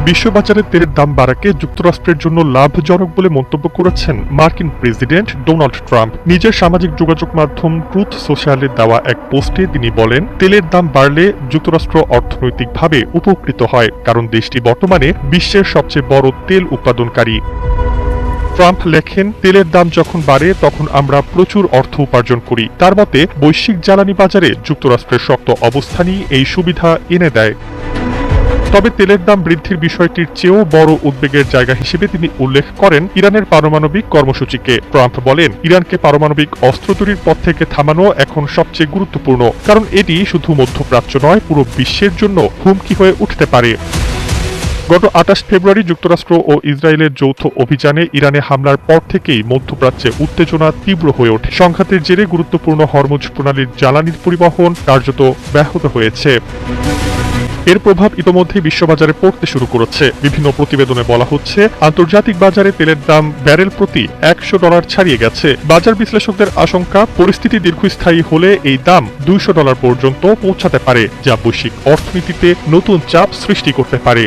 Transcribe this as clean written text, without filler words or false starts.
বিশ্ববাজারে তেলের দাম বাড়াকে যুক্তরাষ্ট্রের জন্য লাভজনক বলে মন্তব্য করেছেন মার্কিন প্রেসিডেন্ট ডোনাল্ড ট্রাম্প। নিজের সামাজিক যোগাযোগ মাধ্যম ট্রুথ সোশ্যালে দেওয়া এক পোস্টে তিনি বলেন, তেলের দাম বাড়লে যুক্তরাষ্ট্র অর্থনৈতিকভাবে উপকৃত হয়, কারণ দেশটি বর্তমানে বিশ্বের সবচেয়ে বড় তেল উৎপাদনকারী। ট্রাম্প লেখেন, তেলের দাম যখন বাড়ে তখন আমরা প্রচুর অর্থ উপার্জন করি। তার মতে বৈশ্বিক জ্বালানি বাজারে যুক্তরাষ্ট্রের শক্ত অবস্থানই এই সুবিধা এনে দেয়। তবে তেলের দাম বৃদ্ধির বিষয়টির চেয়েও বড় উদ্বেগের জায়গা হিসেবে তিনি উল্লেখ করেন ইরানের পারমাণবিক কর্মসূচিকে। ট্রাম্প বলেন, ইরানকে পারমাণবিক অস্ত্র তৈরির পথ থেকে থামানো এখন সবচেয়ে গুরুত্বপূর্ণ, কারণ এটি শুধু মধ্যপ্রাচ্য নয়, পুরো বিশ্বের জন্য হুমকি হয়ে উঠতে পারে। গত ২৮ ফেব্রুয়ারি যুক্তরাষ্ট্র ও ইসরায়েলের যৌথ অভিযানে ইরানে হামলার পর থেকেই মধ্যপ্রাচ্যে উত্তেজনা তীব্র হয়ে ওঠে। সংঘাতের জেরে গুরুত্বপূর্ণ হরমুজ প্রণালীর জ্বালানির পরিবহন কার্যত ব্যাহত হয়েছে। এর প্রভাব ইতোমধ্যেই বিশ্ববাজারে পড়তে শুরু করেছে। বিভিন্ন প্রতিবেদনে বলা হচ্ছে, আন্তর্জাতিক বাজারে তেলের দাম ব্যারেল প্রতি $100 ছাড়িয়ে গেছে। বাজার বিশ্লেষকদের আশঙ্কা, পরিস্থিতি দীর্ঘস্থায়ী হলে এই দাম $200 পর্যন্ত পৌঁছাতে পারে, যা বৈশ্বিক অর্থনীতিতে নতুন চাপ সৃষ্টি করতে পারে।